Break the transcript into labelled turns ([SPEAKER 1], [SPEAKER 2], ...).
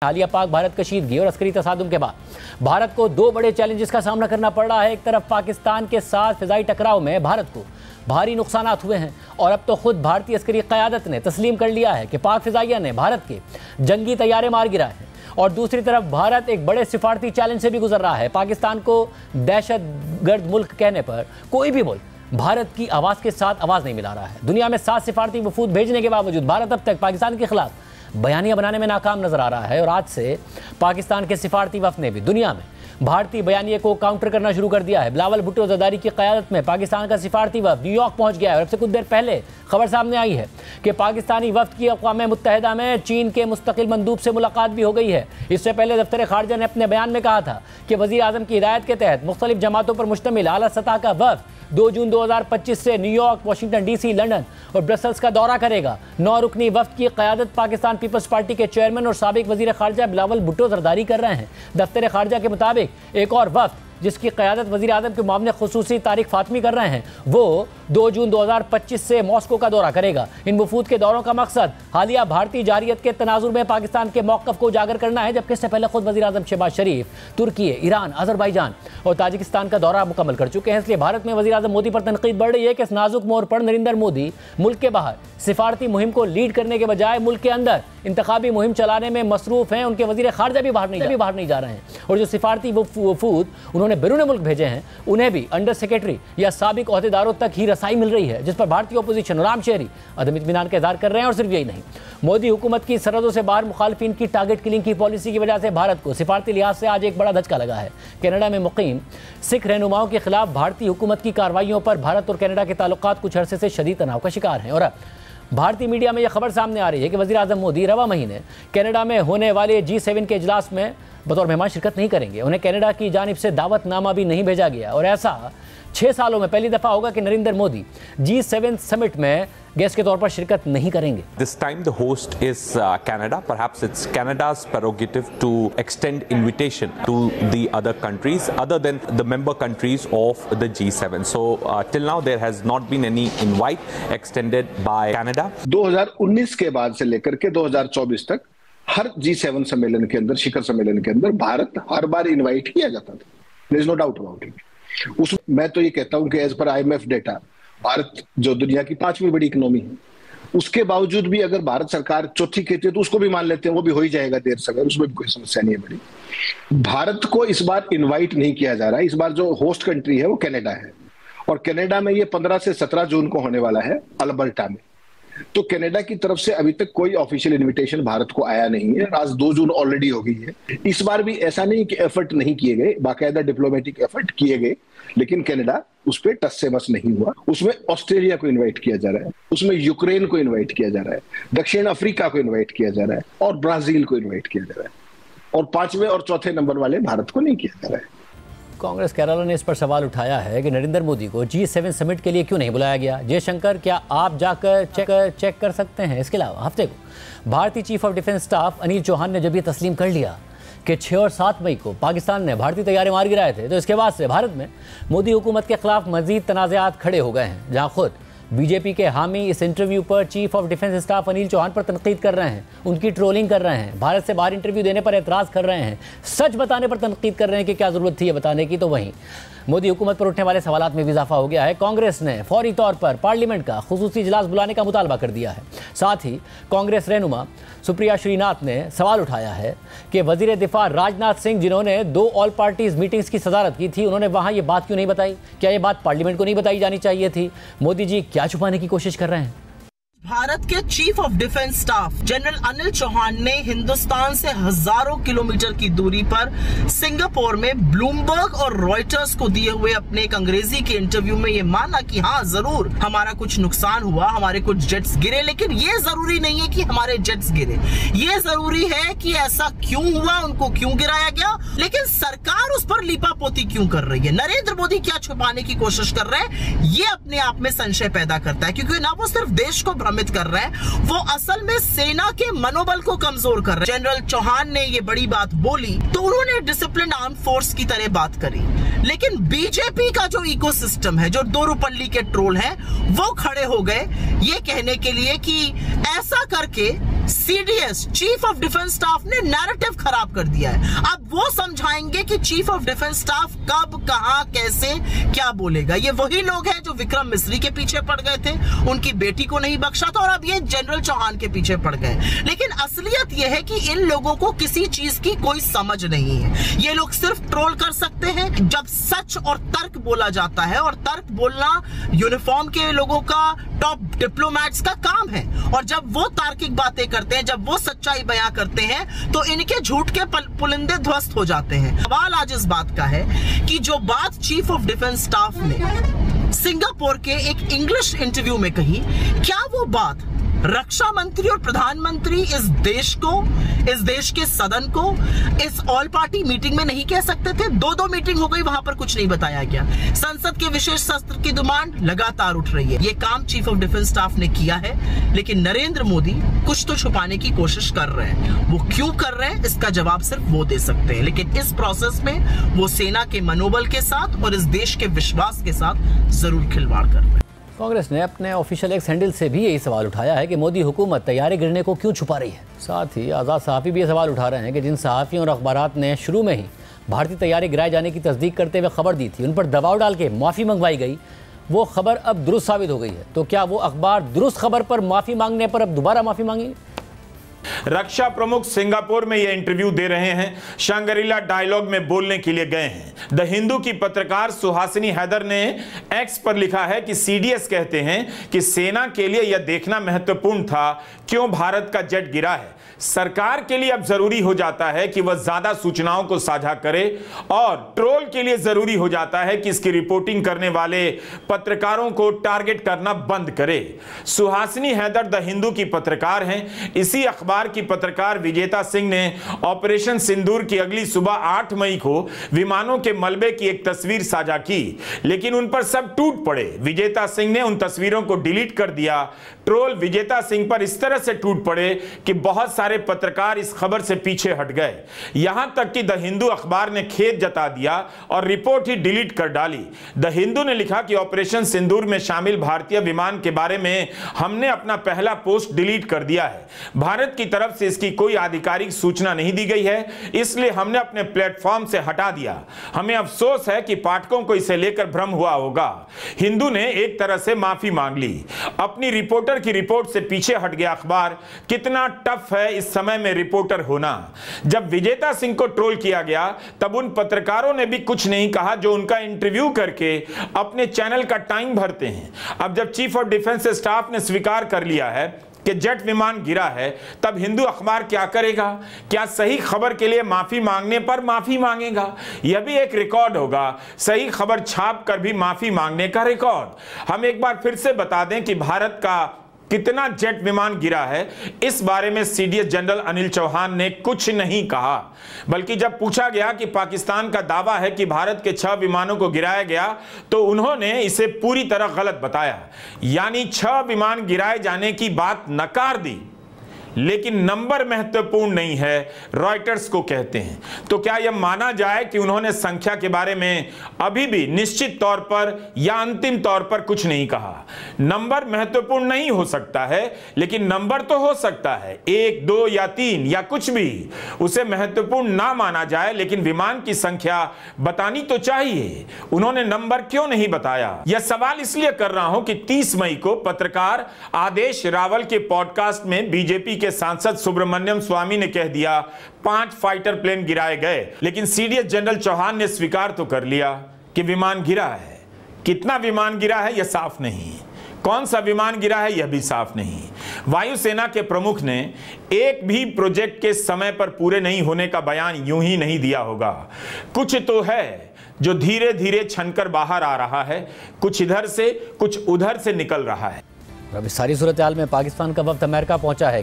[SPEAKER 1] हालिया पाक भारत कशीदगी और अस्करी तसादुम के बाद भारत को दो बड़े चैलेंजेस का सामना करना पड़ रहा है। एक तरफ पाकिस्तान के साथ फिजाई टकराव में भारत को भारी नुकसानात हुए हैं और अब तो खुद भारतीय अस्करी क़यादत ने तस्लीम कर लिया है कि पाक फिजाइया ने भारत के जंगी तैयारे मार गिराए हैं। और दूसरी तरफ भारत एक बड़े सिफारती चैलेंज से भी गुजर रहा है। पाकिस्तान को दहशतगर्द मुल्क कहने पर कोई भी मुल्क भारत की आवाज़ के साथ आवाज़ नहीं मिला रहा है। दुनिया में 7 सिफारती वफूद भेजने के बावजूद भारत अब तक पाकिस्तान के खिलाफ बयानियां बनाने में नाकाम नजर आ रहा है। और आज से पाकिस्तान के सिफारती वफ़द ने भी दुनिया में भारतीय बयानिए को काउंटर करना शुरू कर दिया है। बिलावल भुट्टो ज़रदारी की क़यादत में पाकिस्तान का सिफारती वफ़द न्यूयॉर्क पहुंच गया है और अब से कुछ देर पहले खबर सामने आई है कि पाकिस्तानी वफ़द की अक़वाम मुत्तहिदा में चीन के मुस्तकिल मंदूब से मुलाकात भी हो गई है। इससे पहले दफ्तर ख़ारजा ने अपने बयान में कहा था कि वज़ीर आज़म की हिदायत के तहत मुख्तलिफ जमातों पर मुश्तमिल आला सतह का वफ़द 2 जून 2025 से न्यूयॉर्क, वाशिंगटन डीसी, लंदन और ब्रसल्स का दौरा करेगा। 9 रुकनी वफ़द की क़यादत पाकिस्तान पीपल्स पार्टी के चेयरमैन और साबिक वज़ीर ख़ारजा बिलावल भुट्टो ज़रदारी कर रहे हैं। दफ्तर ख़ारजा के मुताबिक एक और वफ़द जिसकी क़यादत वज़ीर आज़म के मामले ख़ुसूसी तारिक फ़ातमी कर रहे हैं, वो 2 जून 2025 से मॉस्को का दौरा करेगा। इन वफूद के दौरों का मकसद हालिया भारतीय जारियत के तनाजुर में पाकिस्तान के मौक़िफ़ को उजागर करना है, जबकि इससे पहले खुद वज़ीर आज़म शहबाज शरीफ तुर्की, ईरान, अज़रबैजान और ताजिकिस्तान का दौरा मुकम्मल कर चुके हैं। इसलिए भारत में वज़ीर आज़म मोदी पर तनकीद बढ़ रही है कि इस नाजुक मोड़ पर नरेंद्र मोदी मुल्क के बाहर सिफारती मुहिम को लीड करने के बजाय मुल्क के अंदर इंतखाबी मुहिम चलाने में मसरूफ़ हैं। उनके वज़ीर ख़ारजा भी बाहर नहीं जा रहे हैं और जो सिफारती वफूद उन्होंने बैरून मुल्क भेजे हैं उन्हें भी अंडर सेक्रेटरी या साबिक ओहदेदारों तक ही रसाई मिल रही है, जिस पर भारतीय अपोजिशन और आम शहरी अदम इत्मीनान का इज़हार कर रहे हैं। और सिर्फ यही नहीं, मोदी हुकूमत की सरहदों से बाहर मुखालिफिन की टारगेट किलिंग की पॉलिसी की वजह से भारत को सिफारती लिहाज से आज एक बड़ा धचका लगा है। कनाडा में मुकीम सिख रहनुमाओं के खिलाफ भारतीय हुकूमत की कार्रवाइयों पर भारत और कनाडा के ताल्लुकात कुछ अरसे से शदीद तनाव का शिकार हैं। और अब भारतीय मीडिया में यह खबर सामने आ रही है कि वज़ीर आज़म मोदी रवा महीने कनाडा में होने वाले G7 के इजलास में बतौर मेहमान शिरकत नहीं करेंगे। उन्हें कनाडा की जानिब से दावतनामा भी नहीं भेजा गया और ऐसा 6 सालों में पहली दफ़ा होगा कि नरेंद्र मोदी G7 समिट में गेस्ट के तौर पर शिरकत नहीं करेंगे।
[SPEAKER 2] This time the host is Canada. Perhaps it's Canada's prerogative to extend invitation to the other countries other than the member countries of the G7. So till now there has not been any invite extended by Canada.
[SPEAKER 3] 2019 के बाद से लेकर के 2024 तक हर G7 सम्मेलन के अंदर, शिखर सम्मेलन के अंदर भारत हर बार इनवाइट किया जाता था। There is no doubt about it. मैं तो ये कहता हूं कि as per IMF data Bharat जो दुनिया की 5वीं बड़ी इकोनॉमी है, उसके बावजूद भी अगर भारत सरकार चौथी कहती है तो उसको भी मान लेते हैं, वो भी हो ही जाएगा देर सवेर, उसमें भी कोई समस्या नहीं है बड़ी। भारत को इस बार इनवाइट नहीं किया जा रहा है। इस बार जो होस्ट कंट्री है वो कनाडा है और कनाडा में ये 15 से 17 जून को होने वाला है अल्बर्टा में। तो कनाडा की तरफ से अभी तक कोई ऑफिशियल इनविटेशन भारत को आया नहीं है। आज 2 जून ऑलरेडी हो गई है। इस बार भी ऐसा नहीं कि एफर्ट नहीं किए गए, बाकायदा डिप्लोमेटिक एफर्ट किए गए, लेकिन कनाडा उस पर टस से मस नहीं हुआ। उसमें ऑस्ट्रेलिया को इनवाइट किया जा रहा है, उसमें यूक्रेन को इनवाइट किया जा रहा है, दक्षिण अफ्रीका को इनवाइट किया जा रहा है और ब्राजील को इनवाइट किया जा रहा है और 5वें और 4थे नंबर वाले भारत को नहीं किया जा रहा है।
[SPEAKER 1] कांग्रेस केरला ने इस पर सवाल उठाया है कि नरेंद्र मोदी को G7 समिट के लिए क्यों नहीं बुलाया गया। जयशंकर, क्या आप जाकर चेक कर सकते हैं? इसके अलावा हफ्ते को भारतीय chief of defence staff Anil Chauhan ने जब ये तस्लीम कर लिया कि 6 और 7 मई को पाकिस्तान ने भारतीय तैयारे मार गिराए थे, तो इसके बाद से भारत में मोदी हुकूमत के खिलाफ मजीद तनाज़ात खड़े हो गए हैं, जहाँ खुद बीजेपी के हामी इस इंटरव्यू पर chief of defence staff Anil Chauhan पर तनकीद कर रहे हैं, उनकी ट्रोलिंग कर रहे हैं, भारत से बाहर इंटरव्यू देने पर एतराज़ कर रहे हैं, सच बताने पर तनकीद कर रहे हैं कि क्या ज़रूरत थी ये बताने की। तो वहीं मोदी हुकूमत पर उठने वाले सवालात में भी इजाफा हो गया है। कांग्रेस ने फौरी तौर पर पार्लियामेंट का खुसूसी इजलास बुलाने का मुतालबा कर दिया है। साथ ही कांग्रेस रहनुमा सुप्रिया श्रीनाथ ने सवाल उठाया है कि वजीर दिफा राजनाथ सिंह, जिन्होंने 2 ऑल पार्टीज मीटिंग्स की सदारत की थी, उन्होंने वहां ये बात क्यों नहीं बताई? क्या ये बात पार्लियामेंट को नहीं बताई जानी चाहिए थी? मोदी जी क्या छुपाने की कोशिश कर रहे हैं?
[SPEAKER 4] भारत के chief of defence staff general Anil Chauhan ने हिंदुस्तान से हजारों किलोमीटर की दूरी पर सिंगापुर में ब्लूमबर्ग और रॉयटर्स को दिए हुए अपने एक अंग्रेजी के इंटरव्यू में ये माना कि हाँ जरूर हमारा कुछ नुकसान हुआ, हमारे कुछ जेट्स गिरे, लेकिन ये जरूरी नहीं है कि हमारे जेट्स गिरे, ये जरूरी है कि ऐसा क्यों हुआ, उनको क्यों गिराया गया, लेकिन सरकार उस पर लीपापोती क्यों कर रही है? नरेंद्र मोदी क्या छुपाने की कोशिश कर रहे हैं? ये अपने आप में संशय पैदा करता है, क्योंकि ना वो सिर्फ देश को कर रहे हैं, वो असल में सेना के मनोबल को कमजोर कर रहे हैं। जनरल चौहान ने ये बड़ी बात बोली तो उन्होंने डिसिप्लिन आर्म फोर्स की तरह बात करी, लेकिन बीजेपी का जो इकोसिस्टम है, जो 2 रुपल्ली के ट्रोल हैं, वो खड़े हो गए ये कहने के लिए कि ऐसा करके CDS chief of defence staff ने नैरेटिव खराब कर दिया है। अब वो समझाएंगे कि चीफ ऑफ डिफेंस स्टाफ कब, कहां, कैसे, क्या बोलेगा। ये वही लोग हैं जो विक्रम मिस्री के पीछे पड़ गए थे, उनकी बेटी को नहीं बख्शा था, और अब ये जनरल चौहान के पीछे पड़ गए। लेकिन असलियत यह है कि इन लोगों को किसी चीज की कोई समझ नहीं है। ये लोग सिर्फ ट्रोल कर सकते हैं जब सच और तर्क बोला जाता है, और तर्क बोलना यूनिफॉर्म के लोगों का, टॉप डिप्लोमैट्स का काम है। और जब वो तार्किक बातें करते हैं, जब वो सच्चाई बयां करते हैं, तो इनके झूठ के पुलिंदे ध्वस्त हो जाते हैं। सवाल आज इस बात का है कि जो बात चीफ ऑफ डिफेंस स्टाफ ने सिंगापुर के एक इंग्लिश इंटरव्यू में कही, क्या वो बात रक्षा मंत्री और प्रधानमंत्री इस देश के सदन को इस ऑल पार्टी मीटिंग में नहीं कह सकते थे? दो मीटिंग हो गई, वहां पर कुछ नहीं बताया गया। संसद के विशेष सत्र की डिमांड लगातार उठ रही है। यह काम चीफ ऑफ डिफेंस स्टाफ ने किया है, लेकिन नरेंद्र मोदी कुछ तो छुपाने की कोशिश कर रहे हैं। वो क्यों कर रहे हैं, इसका जवाब सिर्फ वो दे सकते हैं। लेकिन इस प्रोसेस में वो सेना के मनोबल के साथ और इस देश के विश्वास के साथ जरूर खिलवाड़ कर रहे हैं।
[SPEAKER 1] कांग्रेस ने अपने ऑफिशियल एक्स हैंडल से भी यही सवाल उठाया है कि मोदी हुकूमत तैयारी गिरने को क्यों छुपा रही है। साथ ही आज़ाद सहाफ़ी भी ये सवाल उठा रहे हैं कि जिन सहाफ़ियों और अखबारात ने शुरू में ही भारतीय तैयारी गिराए जाने की तस्दीक करते हुए खबर दी थी, उन पर दबाव डाल के माफ़ी मंगवाई गई, वो खबर अब दुरुस्त साबित हो गई है। तो क्या वो अखबार दुरुस्त खबर पर माफ़ी मांगने पर अब दोबारा माफ़ी मांगेंगे?
[SPEAKER 5] रक्षा प्रमुख सिंगापुर में यह इंटरव्यू दे रहे हैं, शंगरीला डायलॉग में बोलने के लिए गए हैं। द हिंदू की पत्रकार सुहासिनी हैदर ने एक्स पर लिखा है कि सीडीएस कहते हैं कि सेना के लिए यह देखना महत्वपूर्ण था क्यों भारत का जेट गिरा है। सरकार के लिए अब जरूरी हो जाता है कि वह ज्यादा सूचनाओं को साझा करे, और ट्रोल के लिए जरूरी हो जाता है कि इसकी रिपोर्टिंग करने वाले पत्रकारों को टारगेट करना बंद करे। सुहासिनी हैदर द हिंदू की पत्रकार हैं। इसी अखबार की पत्रकार विजेता सिंह ने ऑपरेशन सिंदूर की अगली सुबह 8 मई को विमानों के मलबे की एक तस्वीर साझा की, लेकिन उन पर सब टूट पड़े। विजेता सिंह ने उन तस्वीरों को डिलीट कर दिया। ट्रोल विजेता सिंह पर इस तरह से टूट पड़े कि बहुत सारे पत्रकार इस खबर से पीछे हट गए। यहां तक कि द हिंदू अखबार ने खेद जता दिया और रिपोर्ट ही डिलीट कर डाली। द हिंदू ने लिखा कि ऑपरेशन सिंदूर में शामिल भारतीय विमान के बारे में हमने अपना पहला पोस्ट डिलीट कर दिया है। भारत की तरफ से इसकी कोई आधिकारिक सूचना नहीं दी गई है, इसलिए हमने अपने प्लेटफॉर्म से हटा दिया। हमें अफसोस है कि पाठकों को इसे लेकर भ्रम हुआ होगा। हिंदू ने एक तरह से माफी मांग ली। अपनी रिपोर्टर की रिपोर्ट से पीछे हट गया अखबार। कितना टफ है इस समय में रिपोर्टर होना। जब विजेता सिंह को ट्रोल किया गया तब उन पत्रकारों ने भी कुछ नहीं कहा जो उनका इंटरव्यू करके अपने चैनल का टाइम भरते हैं। अब जब चीफ ऑफ डिफेंस स्टाफ ने स्वीकार कर लिया है कि जेट विमान गिरा है, तब हिंदू अखबार क्या करेगा? क्या सही खबर के लिए माफी मांगने पर माफी मांगेगा? यह भी एक रिकॉर्ड होगा, सही खबर छाप कर भी माफी मांगने का रिकॉर्ड। हम एक बार फिर से बता दें कि भारत का कितना जेट विमान गिरा है, इस बारे में सीडीएस जनरल अनिल चौहान ने कुछ नहीं कहा। बल्कि जब पूछा गया कि पाकिस्तान का दावा है कि भारत के 6 विमानों को गिराया गया, तो उन्होंने इसे पूरी तरह गलत बताया, यानी 6 विमान गिराए जाने की बात नकार दी। लेकिन नंबर महत्वपूर्ण नहीं है, रॉयटर्स को कहते हैं। तो क्या यह माना जाए कि उन्होंने संख्या के बारे में अभी भी निश्चित तौर पर या अंतिम तौर पर कुछ नहीं कहा? नंबर महत्वपूर्ण नहीं हो सकता है, लेकिन नंबर तो हो सकता है, 1, 2 या 3 या कुछ भी। उसे महत्वपूर्ण ना माना जाए, लेकिन विमान की संख्या बतानी तो चाहिए। उन्होंने नंबर क्यों नहीं बताया? यह सवाल इसलिए कर रहा हूं कि 30 मई को पत्रकार आदेश रावल के पॉडकास्ट में बीजेपी के सांसद सुब्रमण्यम स्वामी ने कह दिया 5 फाइटर प्लेन गिराए गए, लेकिन सीडीएस जनरल चौहान ने स्वीकार तो कर लिया कि विमान गिरा है। कितना विमान गिरा है यह साफ नहीं, कौन सा विमान गिरा है यह भी साफ नहीं। वायुसेना के प्रमुख ने एक भी प्रोजेक्ट के समय पर पूरे नहीं होने का बयान यूं ही नहीं दिया होगा। कुछ तो है जो धीरे धीरे छनकर बाहर आ रहा है, कुछ इधर से कुछ उधर से निकल रहा है।
[SPEAKER 1] अब इस सारी सूरत हाल में पाकिस्तान का वफ्द अमेरिका पहुंचा है।